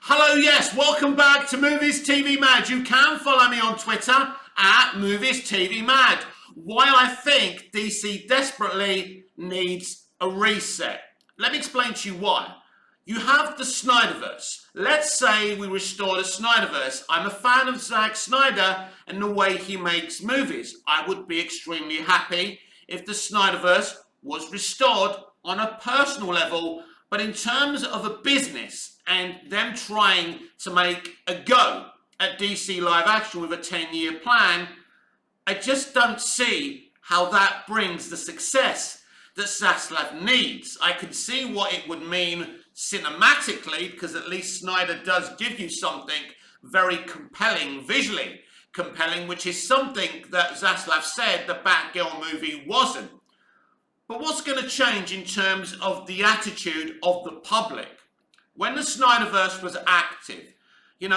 Hello, yes, welcome back to Movies TV Mad. You can follow me on Twitter at Movies TV Mad. Why I think DC desperately needs a reset. Let me explain to you why. You have the Snyderverse. Let's say we restore the Snyderverse. I'm a fan of Zack Snyder and the way he makes movies. I would be extremely happy if the Snyderverse was restored on a personal level, but in terms of a business and them trying to make a go at DC live action with a 10-year plan, I just don't see how that brings the success that Zaslav needs. I can see what it would mean cinematically, because at least Snyder does give you something very compelling, visually compelling, which is something that Zaslav said the Batgirl movie wasn't. But what's going to change in terms of the attitude of the public? When the Snyderverse was active,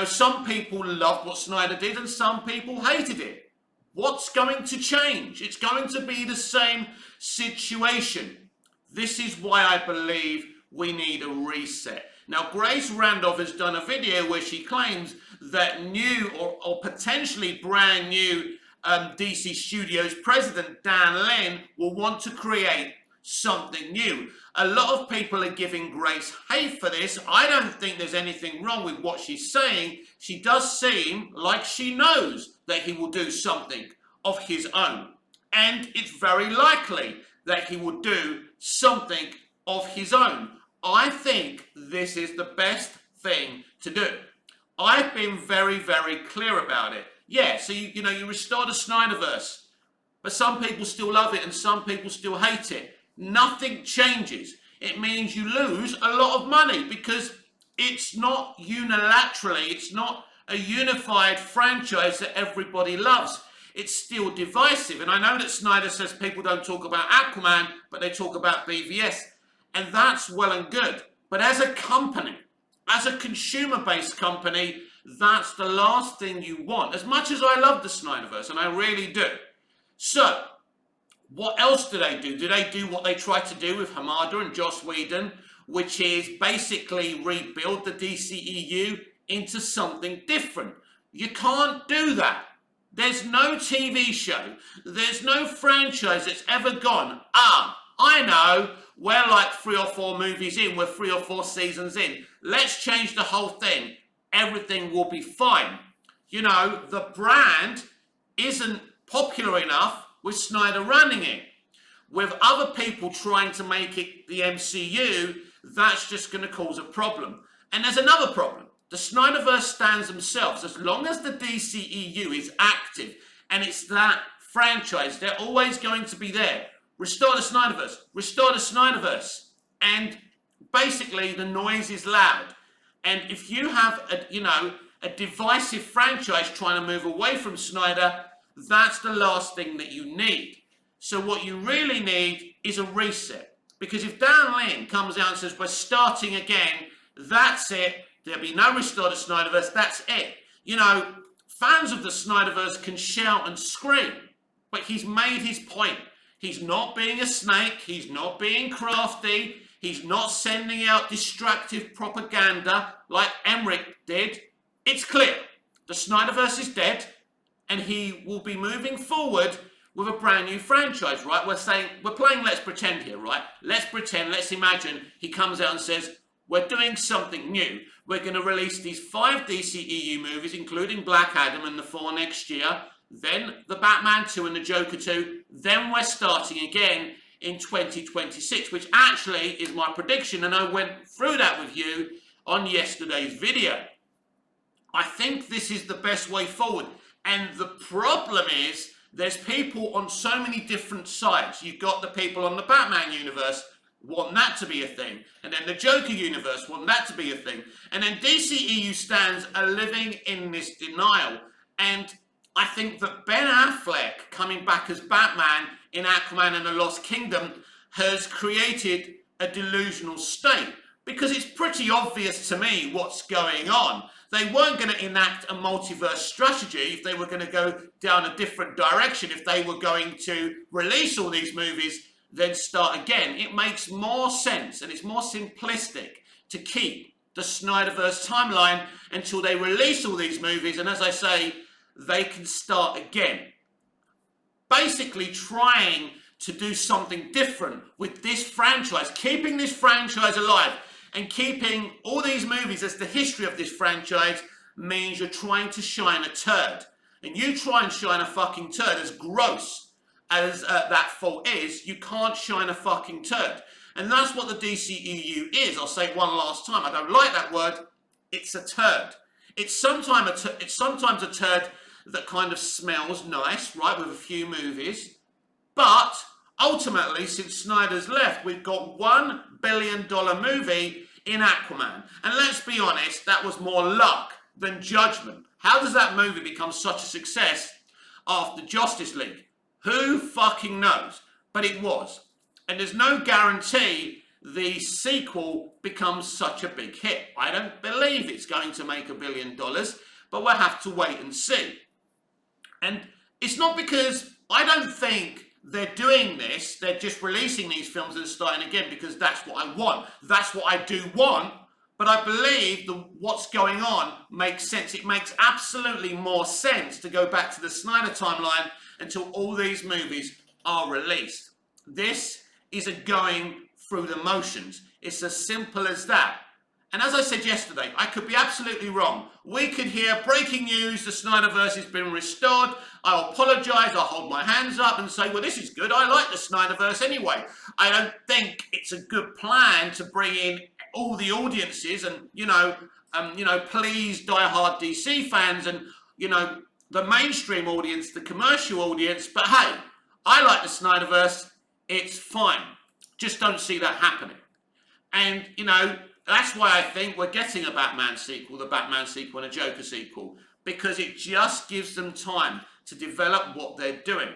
some people loved what Snyder did and some people hated it. What's going to change? It's going to be the same situation. This is why I believe we need a reset. Now, Grace Randolph has done a video where she claims that new or potentially brand new DC Studios president Dan Lin will want to create something new. A lot of people are giving Grace hate for this. I don't think there's anything wrong with what she's saying. She does seem like she knows that he will do something of his own. And it's very likely that he will do something of his own. I think this is the best thing to do. I've been very, very clear about it. Yeah, so you restore the Snyderverse, but some people still love it and some people still hate it. Nothing changes. It means you lose a lot of money because it's not unilaterally, it's not a unified franchise that everybody loves. It's still divisive. And I know that Snyder says people don't talk about Aquaman, but they talk about BVS. And that's well and good. But as a company, as a consumer-based company, that's the last thing you want. As much as I love the Snyderverse, and I really do. So, what else do they do? Do they do what they tried to do with Hamada and Joss Whedon, which is basically rebuild the DCEU into something different? You can't do that. There's no TV show, there's no franchise that's ever gone, I know, we're like 3 or 4 movies in, we're 3 or 4 seasons in. Let's change the whole thing. Everything will be fine. The brand isn't popular enough with Snyder running it. With other people trying to make it the MCU, that's just going to cause a problem. And there's another problem. The Snyderverse stands themselves. As long as the DCEU is active and it's that franchise, they're always going to be there. Restore the Snyderverse. Restore the Snyderverse. And basically the noise is loud. And if you have a divisive franchise trying to move away from Snyder, that's the last thing that you need. So what you really need is a reset. Because if Dan Lin comes out and says, we're starting again, that's it. There'll be no restore to Snyderverse, that's it. Fans of the Snyderverse can shout and scream, but he's made his point. He's not being a snake, he's not being crafty, he's not sending out destructive propaganda like Emmerich did. It's clear, the Snyderverse is dead, and he will be moving forward with a brand new franchise, right? We're playing Let's Pretend here, right? Let's pretend, let's imagine he comes out and says, we're doing something new. We're going to release these 5 DCEU movies, including Black Adam and the 4 next year, then the Batman 2 and the Joker 2, then we're starting again in 2026, which actually is my prediction, and I went through that with you on yesterday's video. I think this is the best way forward. And the problem is, there's people on so many different sides. You've got the people on the Batman universe want that to be a thing. And then the Joker universe want that to be a thing. And then DCEU stands are living in this denial. And I think that Ben Affleck coming back as Batman in Aquaman and the Lost Kingdom has created a delusional state. Because it's pretty obvious to me what's going on. They weren't going to enact a multiverse strategy if they were going to go down a different direction, if they were going to release all these movies, then start again. It makes more sense and it's more simplistic to keep the Snyderverse timeline until they release all these movies, and as I say, they can start again. Basically trying to do something different with this franchise, keeping this franchise alive and keeping all these movies as the history of this franchise means you're trying to shine a turd. And you try and shine a fucking turd, as gross as that fault is, you can't shine a fucking turd. And that's what the DCEU is. I'll say it one last time. I don't like that word. It's a turd. It's sometimes a turd that kind of smells nice, right, with a few movies. But ultimately, since Snyder's left, we've got $1 billion movie in Aquaman. And let's be honest, that was more luck than judgment. How does that movie become such a success after Justice League? Who fucking knows? But it was. And there's no guarantee the sequel becomes such a big hit. I don't believe it's going to make $1 billion, but we'll have to wait and see. And it's not because I don't think they're doing this, they're just releasing these films and starting again because that's what I want. That's what I do want, but I believe what's going on makes sense. It makes absolutely more sense to go back to the Snyder timeline until all these movies are released. This is a going through the motions. It's as simple as that. And as I said yesterday, I could be absolutely wrong. We could hear breaking news, the Snyderverse has been restored. I'll apologise, I'll hold my hands up and say, well, this is good. I like the Snyderverse anyway. I don't think it's a good plan to bring in all the audiences and, please diehard DC fans and, the mainstream audience, the commercial audience. But hey, I like the Snyderverse. It's fine. Just don't see that happening. And, that's why I think we're getting a Batman sequel, the Batman sequel and a Joker sequel, because it just gives them time to develop what they're doing.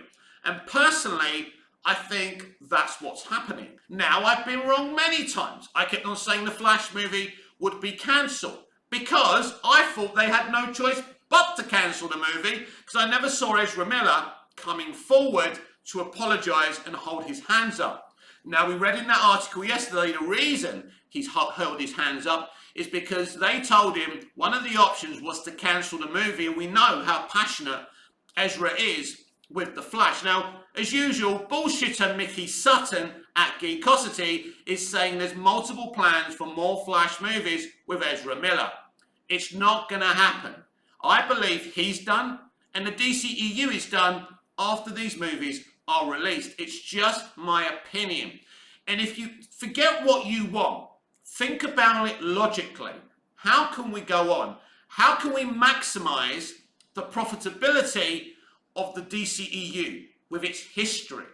And personally, I think that's what's happening. Now, I've been wrong many times. I kept on saying the Flash movie would be cancelled because I thought they had no choice but to cancel the movie because I never saw Ezra Miller coming forward to apologise and hold his hands up. Now, we read in that article yesterday the reason he's held his hands up is because they told him one of the options was to cancel the movie, and we know how passionate Ezra is with The Flash. Now, as usual, bullshitter Mickey Sutton at Geekosity is saying there's multiple plans for more Flash movies with Ezra Miller. It's not going to happen. I believe he's done, and the DCEU is done after these movies are released. It's just my opinion. And if you forget what you want, think about it logically. How can we go on? How can we maximize the profitability of the DCEU with its history?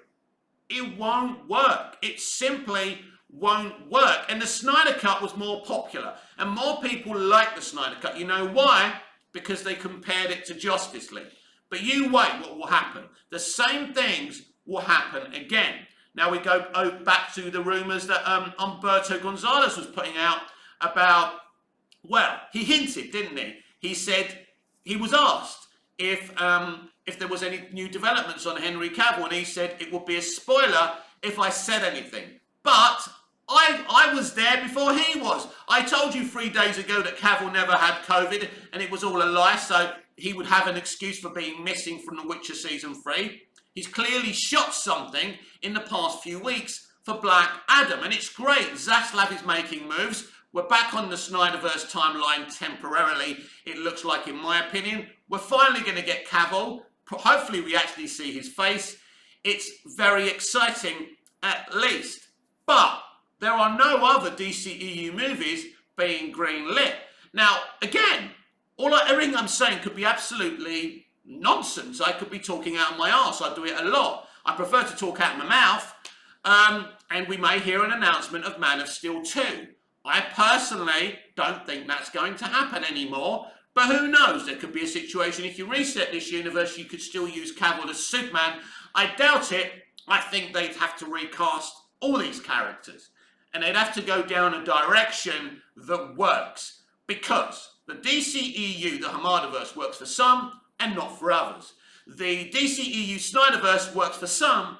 It won't work. It simply won't work. And the Snyder Cut was more popular. And more people like the Snyder Cut. You know why? Because they compared it to Justice League. But you wait what will happen. The same things will happen again. Now we go back to the rumours that Humberto Gonzalez was putting out about, well, he hinted, didn't he? He said, he was asked if there was any new developments on Henry Cavill, and he said it would be a spoiler if I said anything. But I was there before he was. I told you 3 days ago that Cavill never had COVID, and it was all a lie, so he would have an excuse for being missing from The Witcher Season 3. He's clearly shot something in the past few weeks for Black Adam, and it's great. Zaslav is making moves. We're back on the Snyderverse timeline temporarily, it looks like, in my opinion. We're finally going to get Cavill. Hopefully we actually see his face. It's very exciting, at least. But there are no other DCEU movies being greenlit. Now, again, everything I'm saying could be absolutely nonsense. I could be talking out of my arse. I do it a lot. I prefer to talk out of my mouth. And we may hear an announcement of Man of Steel 2. I personally don't think that's going to happen anymore. But who knows? There could be a situation, if you reset this universe, you could still use Cavill as Superman. I doubt it. I think they'd have to recast all these characters. And they'd have to go down a direction that works. Because the DCEU, the Hamadaverse, works for some and not for others. The DCEU Snyderverse works for some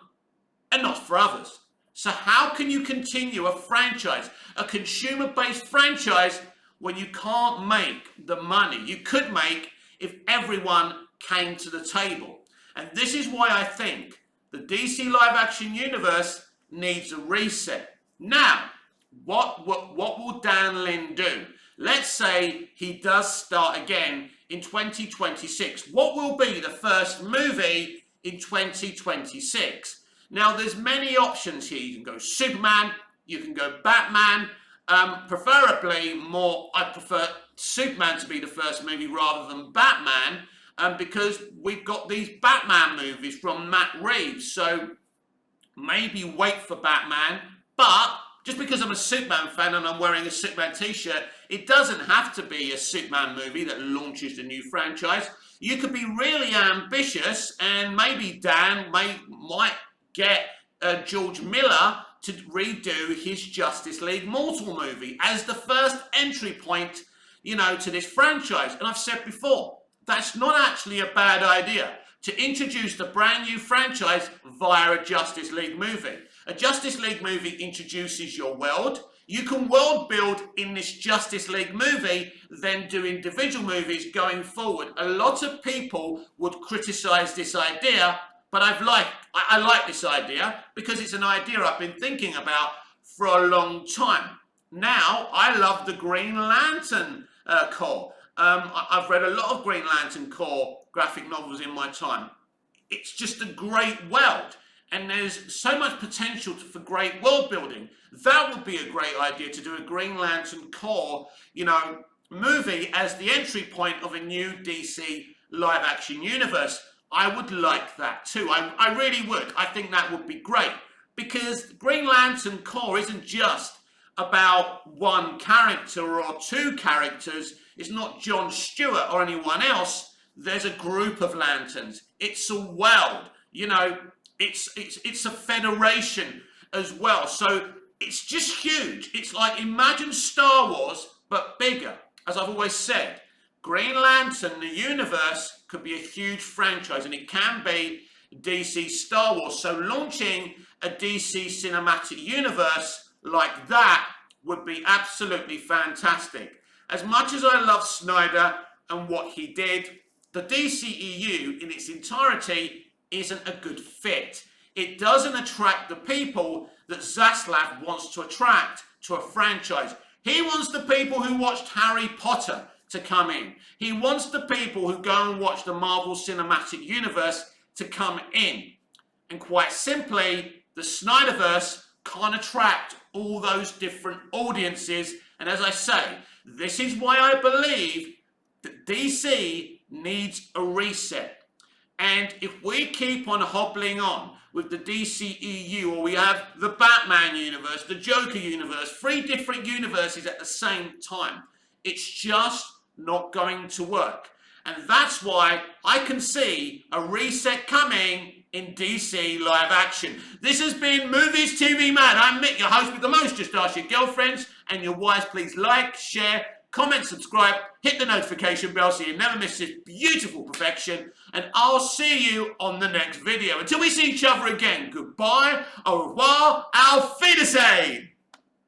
and not for others. So how can you continue a franchise, a consumer-based franchise, when you can't make the money you could make if everyone came to the table. And this is why I think the DC live action universe needs a reset. Now, what will Dan Lin do? Let's say he does start again in 2026. What will be the first movie in 2026? Now, there's many options here. You can go Superman, you can go Batman. Preferably I prefer Superman to be the first movie rather than Batman, because we've got these Batman movies from Matt Reeves. So maybe wait for Batman, but just because I'm a Superman fan and I'm wearing a Superman t-shirt, it doesn't have to be a Superman movie that launches the new franchise. You could be really ambitious, and maybe Dan might get George Miller to redo his Justice League Mortal movie as the first entry point, to this franchise. And I've said before, that's not actually a bad idea, to introduce the brand new franchise via a Justice League movie. A Justice League movie introduces your world. You can world build in this Justice League movie, then do individual movies going forward. A lot of people would criticize this idea, but I like this idea because it's an idea I've been thinking about for a long time. Now, I love the Green Lantern Corps. I've read a lot of Green Lantern Corps graphic novels in my time. It's just a great world, and there's so much potential for great world building. That would be a great idea, to do a Green Lantern Corps, movie as the entry point of a new DC live action universe. I would like that too. I really would. I think that would be great, because Green Lantern Corps isn't just about one character or two characters. It's not John Stewart or anyone else. There's a group of lanterns. It's a world. It's a federation as well. So it's just huge. It's like, imagine Star Wars, but bigger. As I've always said, Green Lantern, the universe, could be a huge franchise, and it can be DC Star Wars. So launching a DC cinematic universe like that would be absolutely fantastic. As much as I love Snyder and what he did, the DCEU in its entirety isn't a good fit. It doesn't attract the people that Zaslav wants to attract to a franchise. He wants the people who watched Harry Potter to come in. He wants the people who go and watch the Marvel Cinematic Universe to come in. And quite simply, the Snyderverse can't attract all those different audiences. And as I say, this is why I believe that DC needs a reset. And if we keep on hobbling on with the DCEU, or we have the Batman universe, the Joker universe, 3 different universes at the same time, it's just not going to work. And that's why I can see a reset coming in DC live action. This has been Movies TV Mad. I'm Mick, your host with the most. Just ask your girlfriends and your wives. Please like, share, comment, subscribe, hit the notification bell so you never miss this beautiful perfection. And I'll see you on the next video. Until we see each other again, goodbye, au revoir, auf Wiedersehen.